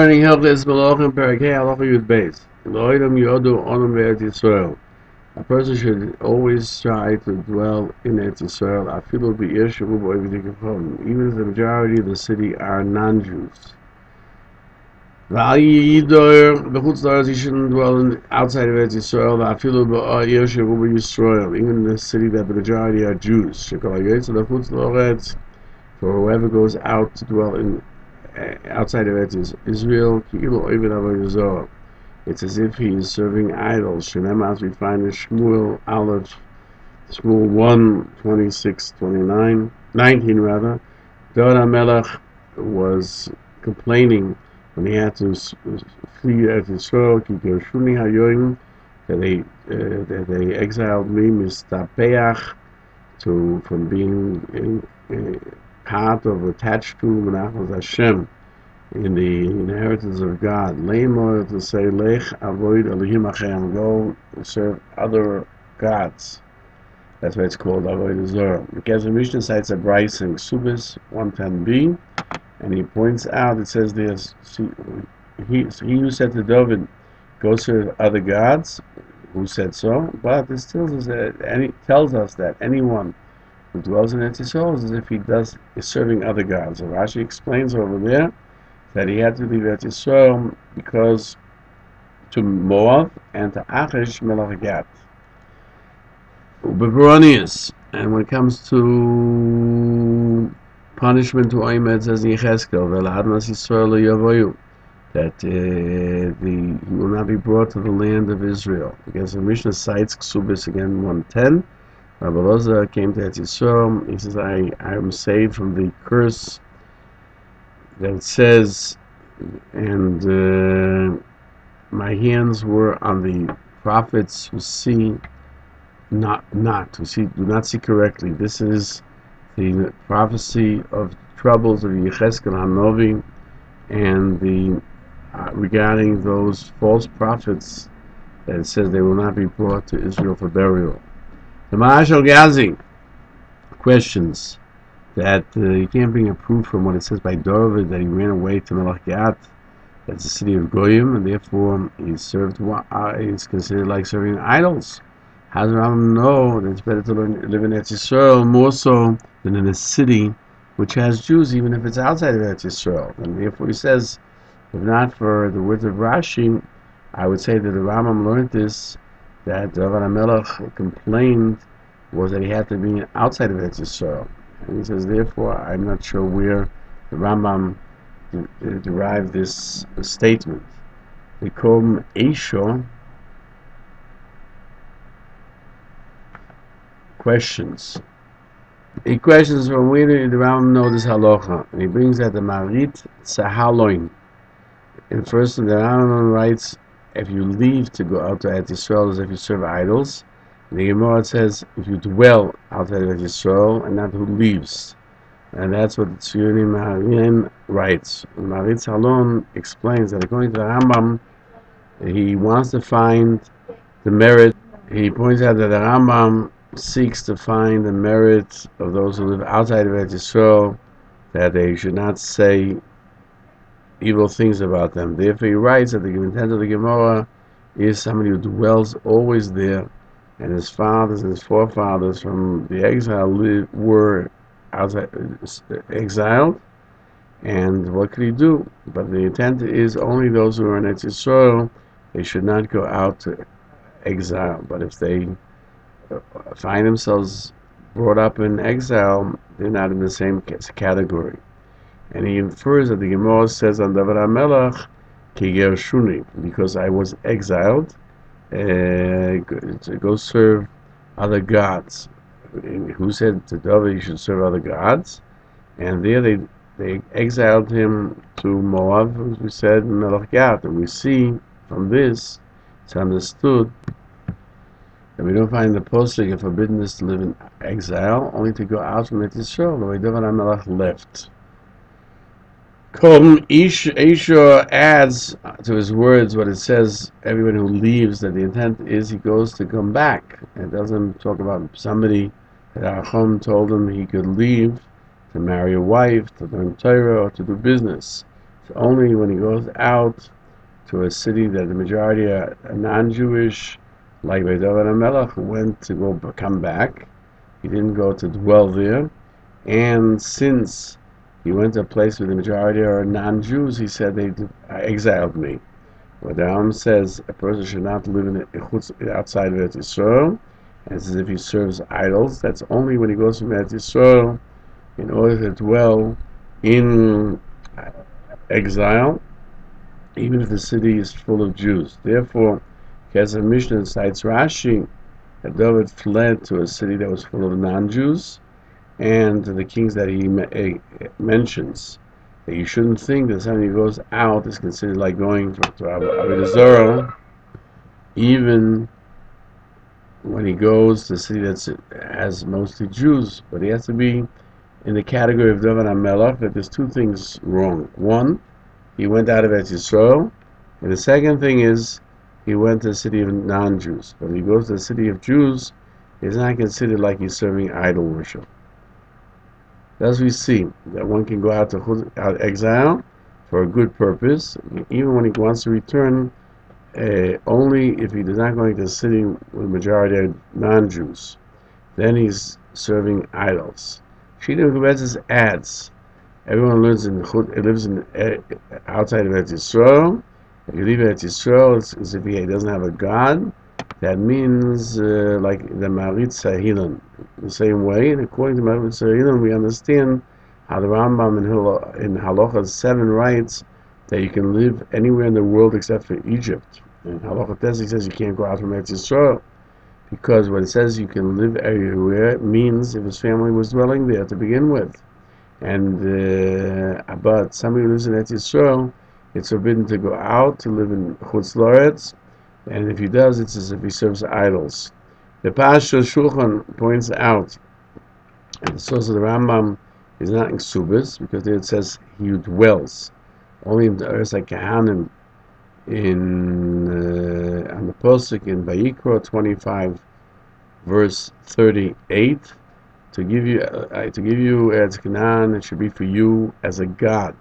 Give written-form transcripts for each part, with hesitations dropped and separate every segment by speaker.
Speaker 1: Learning Hilchos Melochim Perakei Halacha Yud Beis. Lo'idam yodu onam ve'et Yisrael. A person should always try to dwell in Eretz Yisrael, afilu be'ir shehu bo Kohen, even if the majority of the city are non-Jews. V'al yidor b'chutz la'aretz, he shouldn't dwell outside of Eretz Yisrael, afilu be'ir shehu bo Yisrael, even in the city that the majority are Jews. Shekol ha'yotze l'chutz la'aretz, for whoever goes out to dwell in outside of Israel, it's as if he is serving idols. As we find in Shmuel Aleph, Shmuel 1, 26, 29, 19 rather. David HaMelech was complaining when he had to flee at Israel, that they exiled me, mistapeach, from being part of, attached to Menachos Hashem, in the inheritance of God. Leimor, to say, Lech avoid Elohim Achem, go serve other gods. That's why it's called Avodah Zarah. Because the Mishnah cites a Bryce in Subis 110b, and he points out, it says there's he who said to David, go serve other gods, who said so, but it still tells us that anyone who dwells in Eretz Yisrael is as if he is serving other gods. So Rashi explains over there that he had to leave Eretz Yisrael because to Moab and to Achish Melech Gat. And when it comes to punishment to Oimed, it says in Yecheskel, Ve'ladmas Yisrael Yavoyu, that he will not be brought to the land of Israel. Because the Mishnah cites Ksubis again 110. Rabbi Loza came to Eretz Yisrael. He says, I am saved from the curse that it says, and my hands were on the prophets who see do not see correctly. This is the prophecy of troubles of Yecheskel Hanovi, and the regarding those false prophets that it says they will not be brought to Israel for burial. The Ma'ashal Gazi questions that you can't bring a proof from what it says by David that he ran away to Melech Gat, that's the city of Goyim, and therefore he's considered like serving idols. How does Rambam know that it's better to live in Eretz Yisrael more so than in a city which has Jews, even if it's outside of Eretz Yisrael? And therefore he says, if not for the words of Rashi, I would say that the Rambam learned this, that David HaMelech complained was that he had to be outside of Eretz Yisrael. And he says, therefore, I'm not sure where the Rambam derived this statement. They call him Eisho. Questions. He questions from where did the Rambam know this halacha, and he brings out the Marit Sahaloin. And first, the Rambam writes, if you leave to go out to Eretz Yisrael as if you serve idols. The Gemara says, if you dwell outside of Yisrael, and not who leaves. And that's what the Shiurim writes. Maritz Halon explains that according to the Rambam, he wants to find the merit. He points out that the Rambam seeks to find the merit of those who live outside of Eretz Yisrael, that they should not say evil things about them. Therefore, he writes that the intent of the Gemara is somebody who dwells always there, and his fathers and his forefathers from the exile were outside, exiled, and what could he do? But the intent is only those who are in Eretz Yisrael, they should not go out to exile. But if they find themselves brought up in exile, they're not in the same category. And he infers that the Gemara says on David HaMelech, Ki Gershuni, because I was exiled, to go serve other gods. Who said to David he should serve other gods? And there they exiled him to Moab, as we said, in Melech Gat. And we see from this, it's understood that we don't find the posting of forbiddenness to live in exile, only to go out from Eretz Yisrael, the way David HaMelech left. Isha adds to his words what it says, everyone who leaves, that the intent is he goes to come back. It doesn't talk about somebody that Achon told him he could leave to marry a wife, to learn Torah, or to do business. It's only when he goes out to a city that the majority are non-Jewish, like David HaMelech, who went to come back. He didn't go to dwell there. And since he went to a place where the majority are non-Jews, he said they exiled me. What the Rambam says, a person should not live outside of Eretz Yisrael, and it's as if he serves idols. That's only when he goes from Eretz Yisrael in order to dwell in exile, even if the city is full of Jews. Therefore, Kesef Mishnah cites Rashi that David fled to a city that was full of non-Jews, and the kings that he mentions, that you shouldn't think that somebody who goes out is considered like going to Avodah Zarah, even when he goes to a city that has mostly Jews. But he has to be in the category of David HaMelech, that there's two things wrong. One, he went out of Eretz Yisrael, and the second thing is he went to a city of non-Jews. But if he goes to a city of Jews, it's not considered like he's serving idol worship. Thus we see that one can go out to exile for a good purpose, even when he wants to return, only if he is not going to a city with the majority of non-Jews. Then he's serving idols. Shiurim Moetzes adds, everyone lives in outside of Eretz Yisrael. If you leave Eretz Yisrael, it's as if he doesn't have a God. That means like the Maritz Sahilan. The same way, and according to Maritz Sahilan, we understand how the Rambam in Halacha 7 writes that you can live anywhere in the world except for Egypt. And Halacha 10 says you can't go out from Eretz Yisrael, because when it says you can live everywhere, it means if his family was dwelling there to begin with. And but somebody who lives in Eretz Yisrael, it's forbidden to go out to live in Chutz La'aretz, and if he does, it's as if he serves idols. The Pashto Shulchan points out, and the source of the Rambam is not in Ksubis, because there it says he who dwells. Only in the Eretz HaKahanim, on the Pasuk in Vayikra 25, verse 38, to give you Eretz Canaan, it should be for you as a god,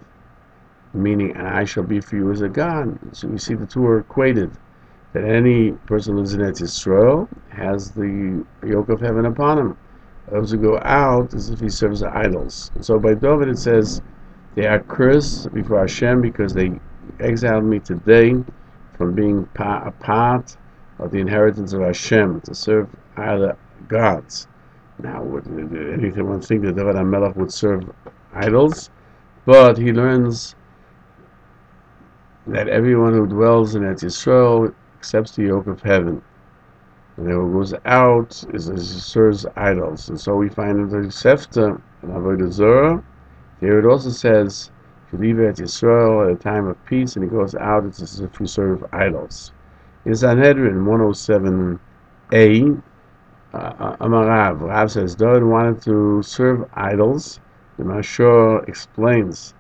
Speaker 1: meaning, and I shall be for you as a god. So we see the two are equated. That any person who lives in Eretz Yisrael has the yoke of heaven upon him. Those who go out as if he serves the idols. And so by David it says, they are cursed before Hashem because they exiled me today from being a part of the inheritance of Hashem to serve other gods. Now, anything one think that David HaMelech would serve idols, but he learns that everyone who dwells in Eretz Yisrael accepts the yoke of heaven, and who goes out is as he serves idols. And so we find in the Sefta and Avodah Zarah, here it also says, if you leave Eretz Yisrael at a time of peace and he goes out, it's as if you serve idols. In Sanhedrin 107a, Amarav, Rav says, David wanted to serve idols. The Mashor explains,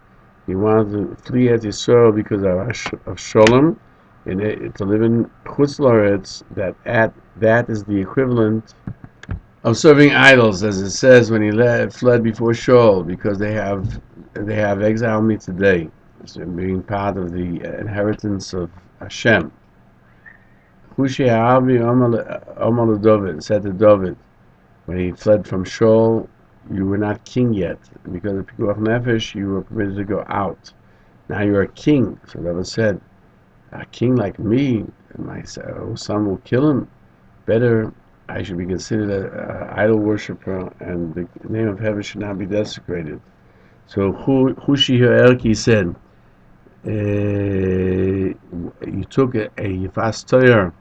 Speaker 1: he wanted to flee Eretz Yisrael because of Sholem, and to live in Chutz La'aretz, that is the equivalent of serving idols, as it says when he fled before Shaul, because they have exiled me today, so being part of the inheritance of Hashem. Hushi Ha'avi Omar David said to David, when he fled from Shaul, you were not king yet, because of Pikuach Nefesh, you were permitted to go out. Now you are a king. So David said, a king like me, my son will kill him. Better, I should be considered an idol worshiper, and the name of heaven should not be desecrated. So Hushi Ha'elki said, you took a Yifas Torah,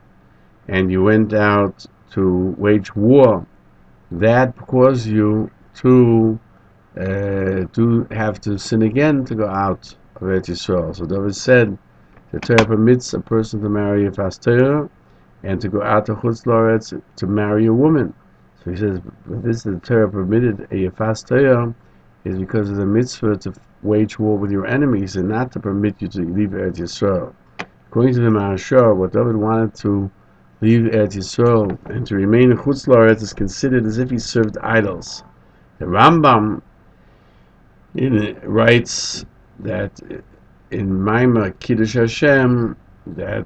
Speaker 1: and you went out to wage war. That caused you to have to sin again to go out of Eretz Yisrael. So David said, the Torah permits a person to marry a Yifas Torah and to go out to Chutz La'aretz to marry a woman. So he says, this is the Torah permitted a Yifas Torah is because of the mitzvah to wage war with your enemies and not to permit you to leave Eretz Yisrael. According to the Marashah, what David wanted to leave Eretz Yisrael and to remain in Chutz La'aretz is considered as if he served idols. The Rambam writes that in Maimah Kiddush Hashem that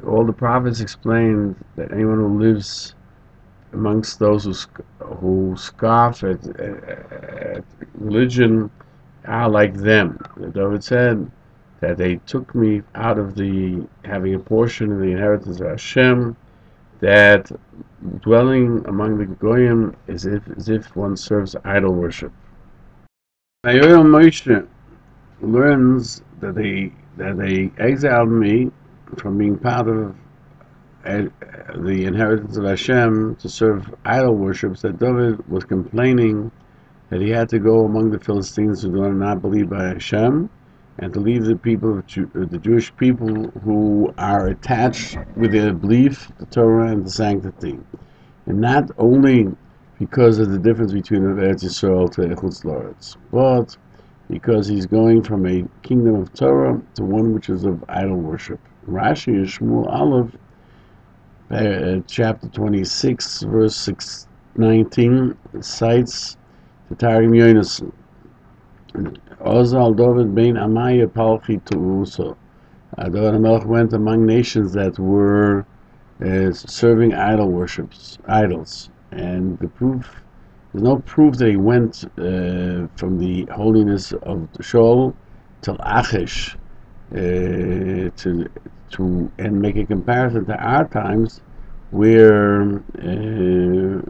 Speaker 1: all the prophets explained that anyone who lives amongst those who scoff at religion are like them. David said that they took me out of the having a portion of the inheritance of Hashem, that dwelling among the Goyim is as if one serves idol worship. Moshe learns that they exiled me from being part of the inheritance of Hashem to serve idol worship, that David was complaining that he had to go among the Philistines who do not believe by Hashem, and to leave the people, the Jewish people who are attached with their belief, the Torah and the sanctity, and not only because of the difference between Eretz Yisrael to Chutz La'aretz, but because he's going from a kingdom of Torah to one which is of idol worship. Rashi Shmuel Aleph, chapter 26, verse 19, cites the Targum Yonason. Ozal David ben Amaya Palchi to Uso. David HaMelech went among nations that were serving idols, and there's no proof that he went from the holiness of the Shol till Achish to and make a comparison to our times, where the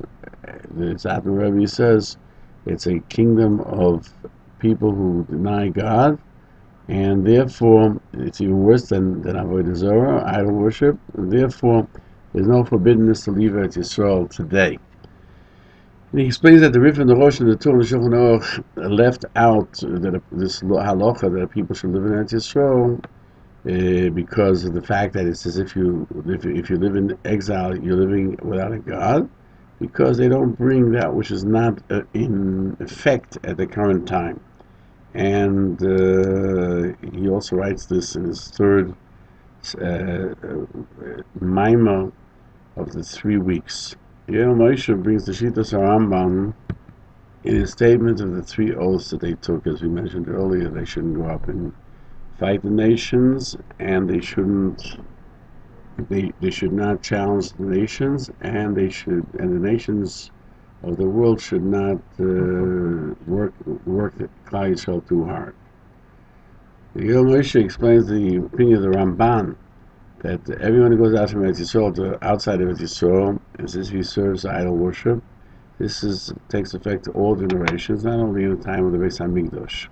Speaker 1: Bostoner Rebbe says it's a kingdom of people who deny God, and therefore it's even worse than Avodah Zarah, idol worship, and therefore there's no forbiddenness to leave Eretz Yisrael today. And he explains that the Rif and the Rosh and the Torah and the Shulchan Aruch left out this halacha that people should live in Eretz Yisrael because of the fact that it's as if you live in exile, you're living without a God, because they don't bring that which is not in effect at the current time. And he also writes this in his third Maimah of the 3 weeks. Moshe brings the Shiurim Rambam in his statement of the 3 oaths that they took, as we mentioned earlier. They shouldn't go up and fight the nations, and they should not challenge the nations, and the nations of the world should not work the Klal Yisrael too hard. Moshe explains the opinion of the Rambam that everyone who goes out from Eretz Yisrael to outside of Eretz Yisrael, as if he serves idol worship, this takes effect to all generations, not only in the time of the Beis HaMikdash,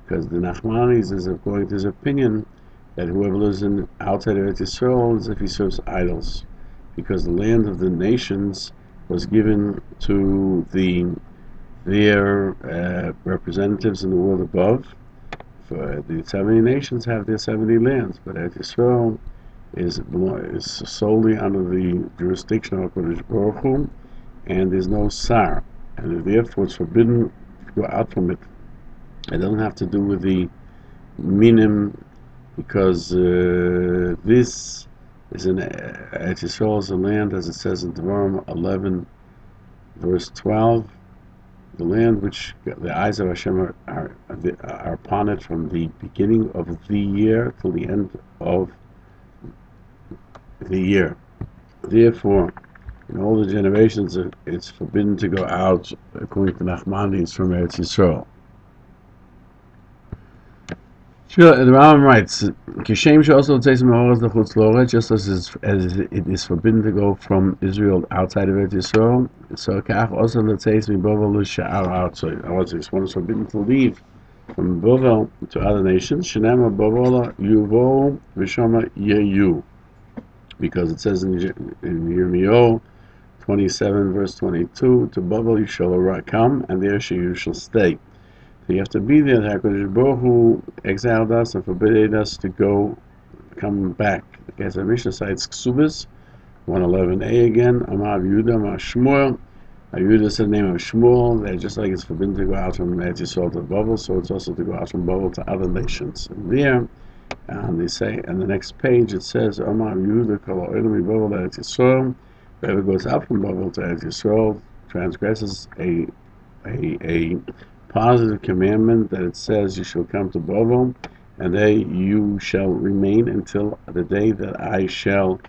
Speaker 1: because the Maimonides is according to his opinion that whoever lives outside of Eretz Yisrael is if he serves idols, because the land of the nations was given to their representatives in the world above. For the 70 nations have their 70 lands, but Eretz Yisrael is solely under the jurisdiction of HaKadosh Baruch Hu, and there's no Sar, and therefore it's forbidden to go out from it. It doesn't have to do with the minim, because this is Eretz Yisrael is a land, as it says in Devarim 11, verse 12, the land which the eyes of Hashem are upon it from the beginning of the year till the end of the year. Therefore, in all the generations, it's forbidden to go out, according to Maimonides, from Eretz Yisrael. Sure, the Rambam writes, "Kishem also says Moetzes the Chutz La'aretz, just as it is forbidden to go from Israel outside of Eretz Yisrael. So Kach also says Bovel Sha'ar outside. One is forbidden to leave from Bovel to other nations. Shenema Bovel Yuvo V'Shoma Yeyu, because it says in Yirmiyahu 27 verse 22, to Bovel you shall come, and there you shall stay." So you have to be there. The HaKadosh Baruch Hu exiled us and forbade us to come back. As the Mishnah cites Ksubis 111a again, Amar Yehuda, Amar Shmuel. Yehuda said the name of Shmuel, that just like it's forbidden to go out from Eretz Yisrael to Babel, so it's also to go out from Babel to other nations. And there, they say, on the next page, it says, Amar Yehuda, Kol Ha'olam Babel Eretz Yisrael. Whoever goes out from Babel to Eretz Yisrael transgresses a positive commandment that it says you shall come to Babel, and there you shall remain until the day that I shall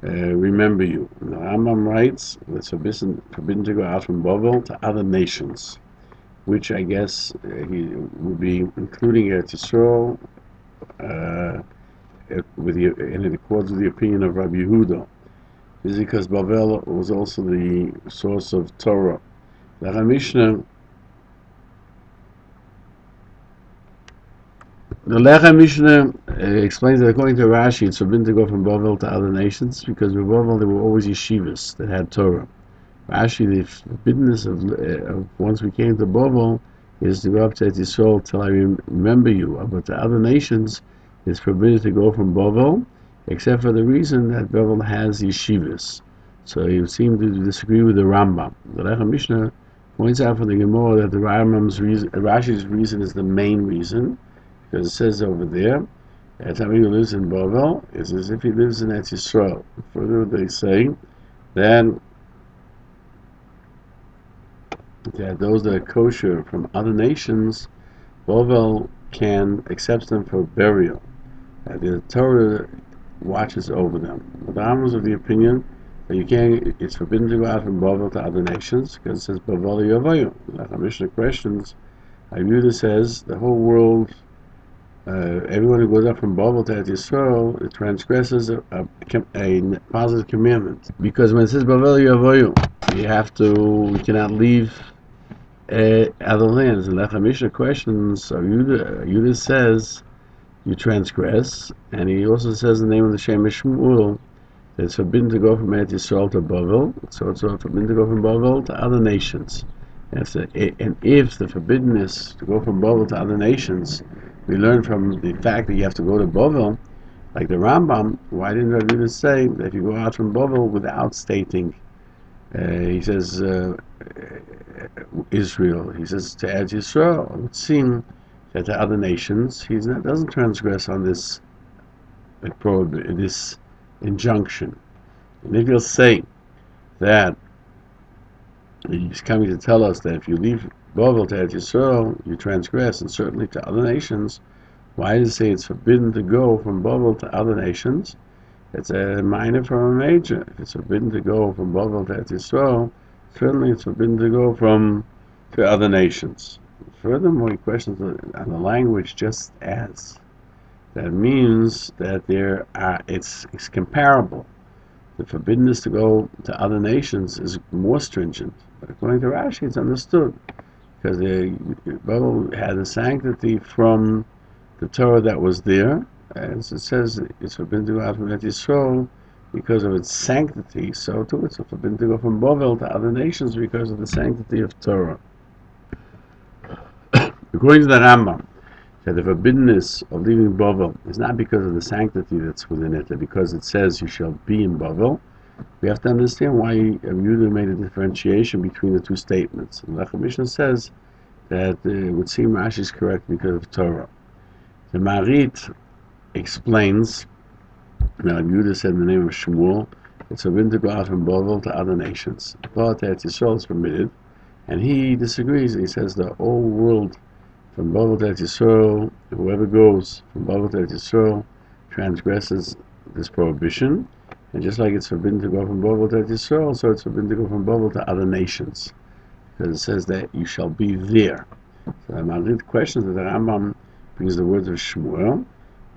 Speaker 1: remember you. And the Rambam writes that it's forbidden to go out from Babel to other nations, which I guess he would be including Eretz Yisrael, in accordance with the opinion of Rabbi Yehuda. This is because Babel was also the source of Torah. The Mishnah, explains that according to Rashi, it's forbidden to go from Babel to other nations because with Babel there were always yeshivas that had Torah. Rashi, the forbiddenness of once we came to Babel is to go up to Eretz Yisrael till I remember you. But to other nations, it's forbidden to go from Babel, except for the reason that Babel has yeshivas. So you seem to disagree with the Rambam. The Mishnah points out from the Gemara that the Rashi's reason is the main reason, because it says over there that somebody who lives in Babel is as if he lives in Eretz Yisrael. Further, they say that those that are kosher from other nations, Babel can accept them for burial. The Torah watches over them. But the Rambam is of the opinion that it's forbidden to go out from Babel to other nations because it says Babel Yavoyu. Like Mishnah questions, Yehuda says the whole world, everyone who goes up from Babel to Eretz Yisrael, it transgresses a positive commandment. Because when it says Babel Yavoyu, you cannot leave other lands. And like Mishnah questions, Yehuda says you transgress, and he also says the name of the Shem Shmuel that it's forbidden to go from Eretz Yisrael to Babel, so it's forbidden to go from Babel to other nations. And if the forbiddenness to go from Babel to other nations, we learn from the fact that you have to go to Babel, like the Rambam, why didn't Rabbi say that if you go out from Babel without stating, he says Israel, he says to Eretz Yisrael, it would seem that to other nations, he doesn't transgress on this this injunction. And if you'll say that he's coming to tell us that if you leave Babel to Eretz Yisrael, you transgress, and certainly to other nations, why does it say it's forbidden to go from Babel to other nations? It's a minor from a major. If it's forbidden to go from Babel to Eretz Yisrael, certainly it's forbidden to go to other nations. Furthermore, he questions on the language just as. That means that it's comparable. The forbiddenness to go to other nations is more stringent. But according to Rashi, it's understood. Because the Bible had a sanctity from the Torah that was there. As it says, it's forbidden to go out from Eretz Yisrael because of its sanctity. So too, it's forbidden to go from Babel to other nations because of the sanctity of Torah. According to the Rambam, that the forbiddenness of leaving Babel is not because of the sanctity that's within it, but because it says you shall be in Babel. We have to understand why Yehuda made a differentiation between the two statements. And the Mishnah says that it would seem Rashi is correct because of Torah. The Marit explains that Yehuda said in the name of Shmuel, it's forbidden to go out from Babel to other nations. But Eretz Yisrael is permitted, and he disagrees. He says the whole world from Babel to Eretz Yisrael, whoever goes from Babel to Eretz Yisrael transgresses this prohibition, and just like it's forbidden to go from Babel to Eretz Yisrael, so it's forbidden to go from Babel to other nations, because it says that you shall be there. So the Marid questions that the Rambam brings the words of Shmuel,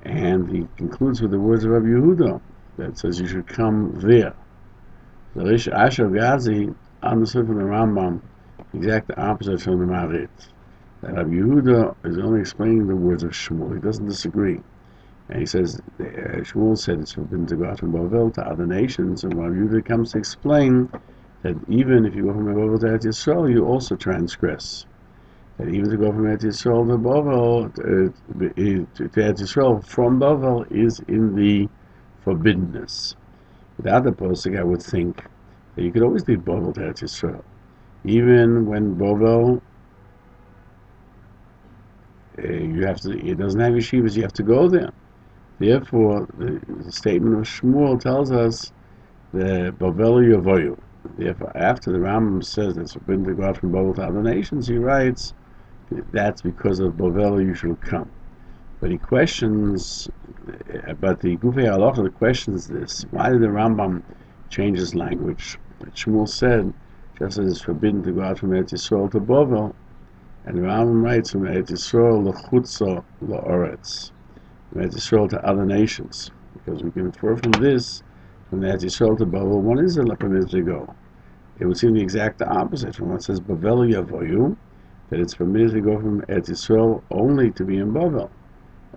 Speaker 1: and he concludes with the words of Rabbi Yehuda that says you should come there. The Rish Asher Gazi understood from the Rambam the exact opposite from the Marid. That Rabbi Yehuda is only explaining the words of Shmuel. He doesn't disagree. And he says, Shmuel said it's forbidden to go out from Babel to other nations, and Rabbi Yehuda comes to explain that even if you go from Babel to Eretz Yisrael, you also transgress. That even to go from Eretz Yisrael to Babel, to Eretz Yisrael from Babel is in the forbiddenness. Without the posting, I would think that you could always leave Babel to Eretz Yisrael. Even when Babel it doesn't have yeshivas, you have to go there. Therefore, the statement of Shmuel tells us the Babel Yavoyu. Therefore, after the Rambam says it's forbidden to go out from Babel to other nations, he writes that's because of Babel you shall come. But he questions, but the Gufei Halacha questions this. Why did the Rambam change his language? Shmuel said, just as it's forbidden to go out from Eretz Yisrael to Bovel, and the Rambam writes from Eretz Yisrael l'chutza la'oretz, from Eretz Yisrael to other nations, because we can infer from this, from Eretz Yisrael to Bovel, one is permitted to go. It would seem the exact opposite from what says Bovel Yavoyu, that it's permitted to go from Eretz Yisrael only to be in Bovel.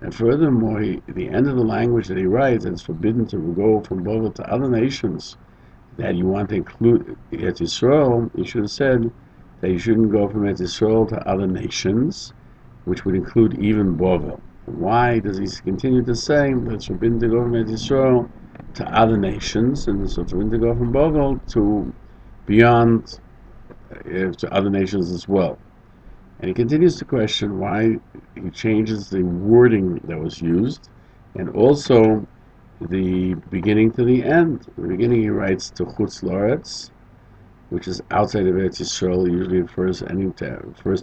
Speaker 1: And furthermore, the end of the language that he writes, that it's forbidden to go from Bovel to other nations, that you want to include Eretz Yisrael, he should have said that you shouldn't go from Eretz Yisrael to other nations, which would include even Bovel. Why does he continue to say that it's forbidden to go from Eretz Yisrael to other nations, and it's forbidden to go from Bovel to beyond, to other nations as well? And he continues to question why he changes the wording that was used, and also the beginning to the end. In the beginning he writes to Chutz La'aretz, which is outside of Eretz Yisrael, usually refers to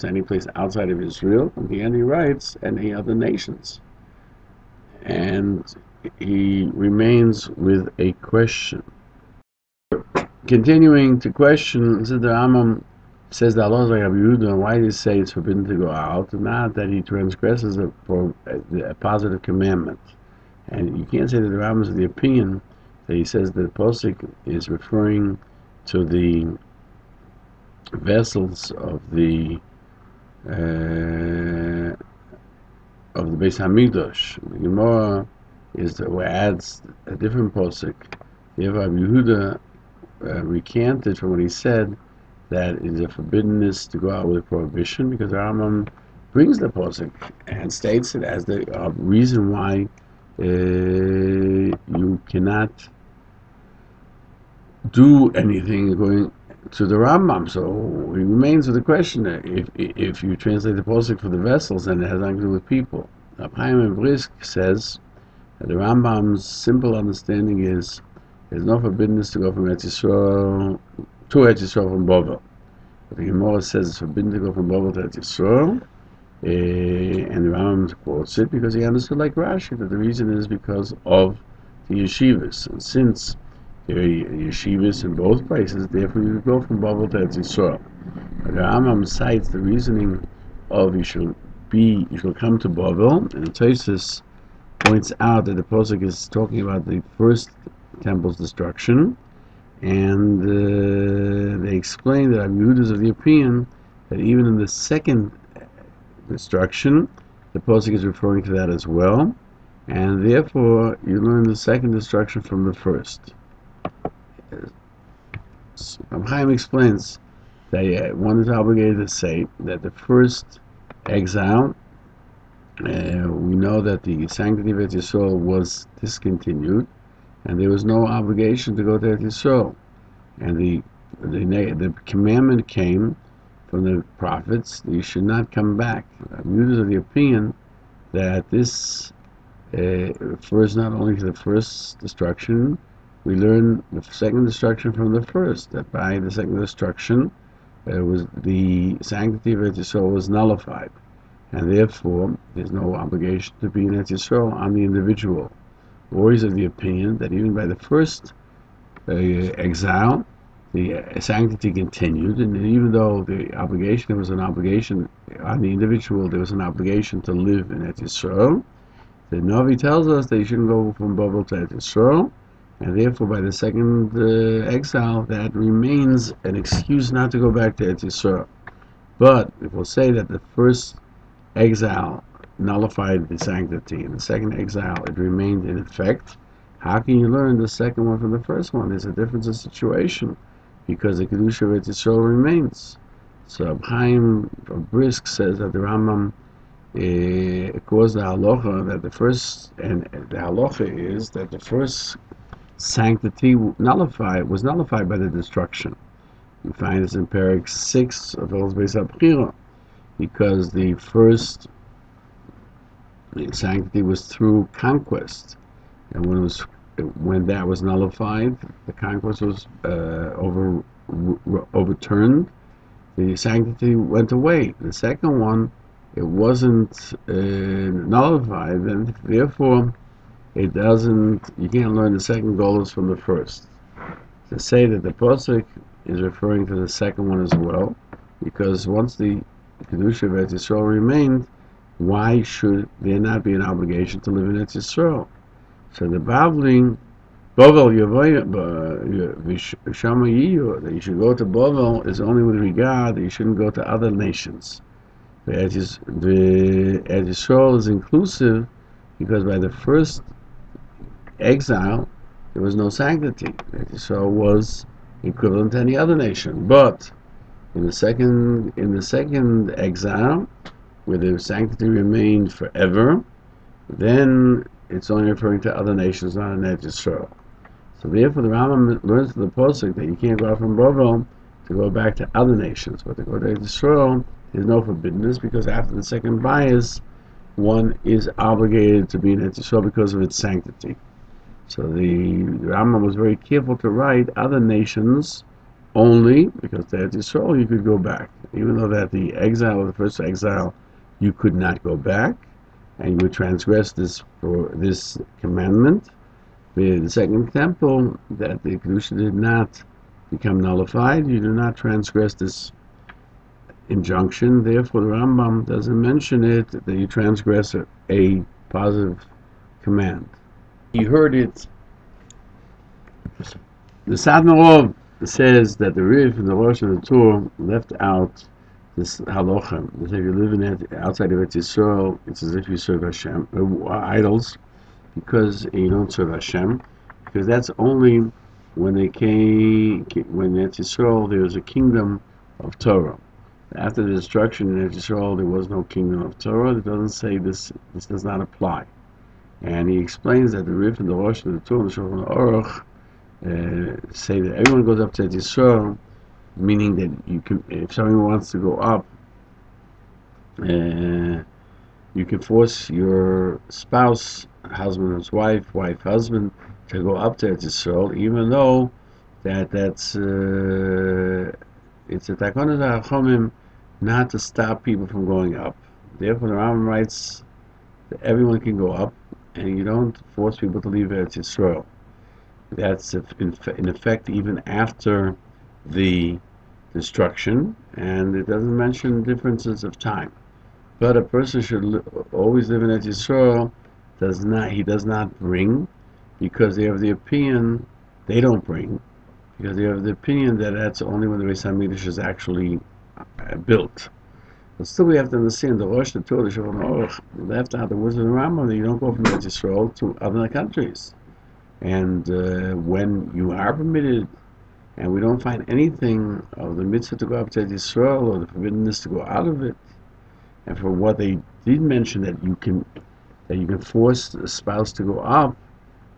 Speaker 1: any place outside of Israel. At the end he writes, any other nations. And he remains with a question. Continuing to question, the Rambam says that Allah is like Rabbi Yehuda, why does he say it's forbidden to go out? Not that he transgresses a positive commandment. And you can't say that the Rambam is of the opinion that he says that the Posik is referring to the vessels of the Beis Hamikdash. The Gemara adds a different Posik. The Rabbi Yehuda recanted from what he said, that it is a forbiddenness to go out with a prohibition, because the Rambam brings the Posik and states it as the reason why you cannot do anything going to the Rambam. So he remains with the question, if you translate the Posik for the vessels, then it has nothing to do with people. Chaim Brisk says that the Rambam's simple understanding is there's no forbiddenness to go from Eretz Yisrael to Eretz Yisrael from Bovel. But the Gemara says it's forbidden to go from Bovel to Eretz Yisrael, and the Rambam quotes it because he understood, like Rashi, that the reason is because of the yeshivas. And since there are yeshivas in both places, therefore you go from Bovel to Eretz Yisrael. But the Rambam cites the reasoning of you shall come to Bovel, and Moetzes points out that the Posuk is talking about the first temple's destruction, and they explain that Rabbi Yehuda is of the opinion that even in the second destruction, the Posuk is referring to that as well, and therefore you learn the second destruction from the first. Chaim explains that one is obligated to say that the first exile, we know that the sanctity of Eretz Yisrael was discontinued, and there was no obligation to go to Eretz Yisrael. And the commandment came from the prophets that you should not come back. Users of the opinion that this refers not only to the first destruction, we learn the second destruction from the first, that by the second destruction was the sanctity of Eretz Yisrael was nullified, and therefore there's no obligation to be in Eretz Yisrael on the individual. Or is of the opinion that even by the first exile, the sanctity continued, and even though the obligation, there was an obligation on the individual, there was an obligation to live in Eretz Yisrael. The Navi tells us that you shouldn't go from Bovel to Eretz Yisrael, and therefore by the second exile, that remains an excuse not to go back to Eretz Yisrael. But if we'll say that the first exile nullified the sanctity, and the second exile it remained in effect, how can you learn the second one from the first one? There's a difference in situation, because the Kedusha of Eretz Yisrael remains. So Chaim Brisk says that the Rambam caused the Halacha that the first, and the Halacha is that the first sanctity was nullified by the destruction. We find this in Perek 6 of Hilchos Yesodei, because the first sanctity was through conquest, and when that was nullified, the conquest was overturned, the sanctity went away. The second one it wasn't nullified, and therefore it doesn't. You can't learn the second Golus from the first. To say that the pasuk is referring to the second one as well, because once the kedusha of Eretz Yisrael remained, why should there not be an obligation to live in Eretz Yisrael? So the Bavli, Bovel that you should go to Bovel is only with regard that you shouldn't go to other nations. The Eretz Yisrael is inclusive because by the first exile there was no sanctity. Eretz Yisrael was equivalent to any other nation, but in the second exile, where the sanctity remained forever, then it's only referring to other nations, not in Eretz Yisrael. So therefore, the Rambam learns from the pasuk that you can't go out from Bovel to go back to other nations, but to go to Eretz Yisrael, there's no forbiddenness, because after the second bias, one is obligated to be in Eretz Yisrael because of its sanctity. So the Rambam was very careful to write other nations only, because to Eretz Yisrael you could go back, even though that the exile of the first exile you could not go back, and you would transgress this commandment. The second temple, that the kedusha did not become nullified, you do not transgress this injunction. Therefore, the Rambam doesn't mention it that you transgress a positive command. You heard it. The Sadnarov says that the Riv and the Rosh and the Torah left out this halacha. They say if you live outside of Eretz Yisrael, it's as if you serve Hashem, idols, because you don't serve Hashem, because that's only when when Eretz Yisrael there was a kingdom of Torah. After the destruction in Eretz Yisrael, there was no kingdom of Torah. It doesn't say this does not apply. And he explains that the Rif and the Rosh and the Torah and the Shulchan Aruch say that everyone goes up to Eretz Yisrael, meaning that you can, if someone wants to go up, you can force your spouse, husband and wife, husband, to go up to Eretz Yisrael, even though that's it's a takonas hachomim not to stop people from going up. Therefore, the Rambam writes that everyone can go up, and you don't force people to leave Eretz Yisrael. That's in effect even after the destruction, and it doesn't mention differences of time. But a person should always live in Eretz Yisrael. He does not bring, because they have the opinion, they don't bring, because they have the opinion that that's only when the Beis Hamikdash is actually built. But still, we have to understand the Rosh, the Torah, the Shulchan Aruch left out the words of the Rambam that you don't go from Eretz Yisrael to other countries. And when you are permitted, and we don't find anything of the mitzvah to go up to Eretz Yisrael or the forbiddenness to go out of it, and for what they did mention that you can force a spouse to go up,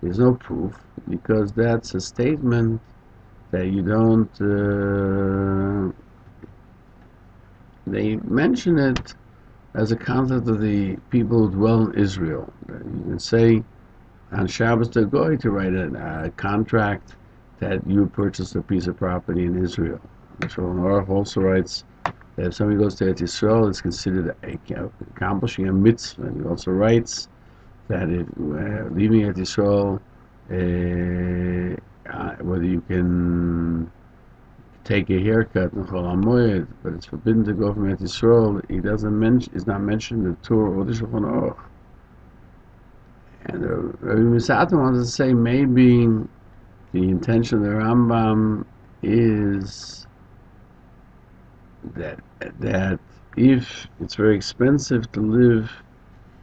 Speaker 1: there's no proof, because that's a statement that you don't. They mention it as a concept of the people who dwell in Israel. You can say on Shabbos to Goy to write a contract that you purchased a piece of property in Israel. Machon Nesher also writes that if somebody goes to Eretz Yisrael, it's considered accomplishing a mitzvah. He also writes that if leaving Eretz Yisrael, whether you can take a haircut in Chol HaMoed, but it's forbidden to go from Eretz Yisrael. He doesn't mention, is not mentioned in the Torah or the Shulchan Aruch. And Rabbi Misato wants to say maybe the intention of the Rambam is that if it's very expensive to live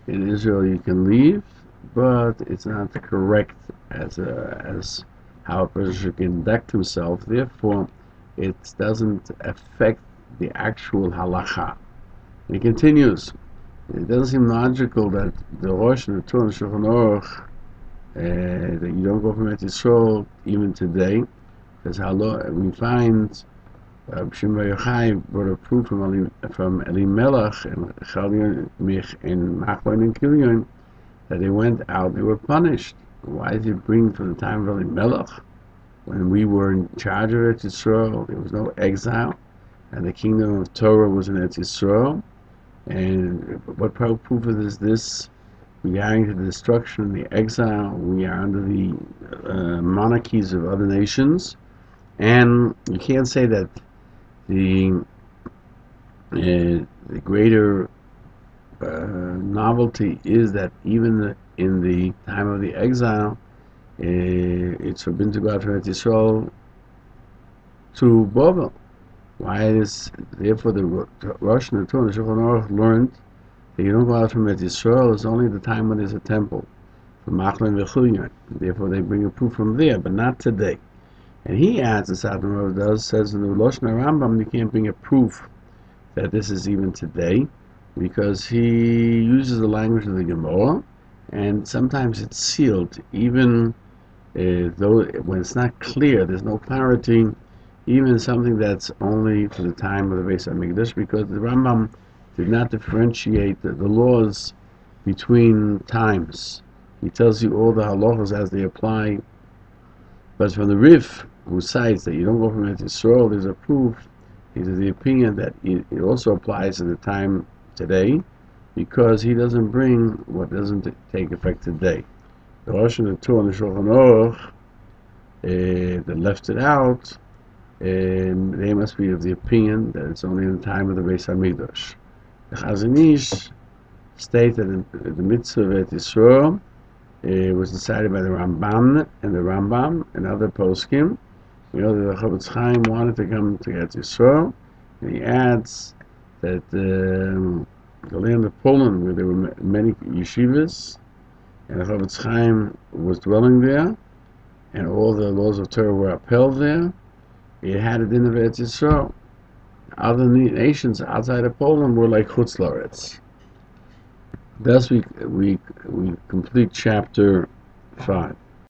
Speaker 1: in Israel, you can leave, but it's not correct as how a person should conduct himself. Therefore, it doesn't affect the actual halacha. And he continues. It doesn't seem logical that the Rosh and the Torah and the Shulchan Aruch that you don't go from Eretz Yisrael even today, because we find Shimon Bar Yochai brought a proof from Elimelech and Chalion and Machon and Kilion that they went out, they were punished. Why did he bring from the time of Elimelech, when we were in charge of Eretz Yisrael, there was no exile, and the kingdom of Torah was in Eretz Yisrael? And what proof is this? We are into the destruction, the exile. We are under the monarchies of other nations, and you can't say that the greater novelty is that even in the time of the exile, it's forbidden to go out from Eretz Yisrael to Babel. Why it is therefore the Rosh and the Torah and the Shulchan Aruch learned that you don't go out from Eretz Yisrael. It's only the time when there's a temple for Machon Nesher. Therefore, they bring a proof from there, but not today. And he adds, the Satmar Rebbe does, says in the Lashon Rambam, you can't bring a proof that this is even today, because he uses the language of the Gemara, and sometimes it's sealed, even though when it's not clear, there's no clarity, even something that's only for the time of the Beis HaMikdash, because the Rambam did not differentiate the laws between times. He tells you all the halachas as they apply, but from the Rif, who cites that you don't go from Eretz Yisrael, there's a proof. He's of the opinion that it also applies to the time today, because he doesn't bring what doesn't take effect today. The Rosh and the Torah and the Shulchan Aruch that left it out, and they must be of the opinion that it's only in the time of the Beis HaMikdash. The Chazon Ish states that the mitzvah of Eretz Yisrael was decided by the Ramban and other poskim. We know that the Chofetz Chaim wanted to come to Eretz Yisrael, and he adds that the land of Poland, where there were many yeshivas, and the Chofetz Chaim was dwelling there, and all the laws of Torah were upheld there, it had a din of Eretz Yisrael. Other nations outside of Poland were like Chutz La'aretz. Thus we complete chapter 5.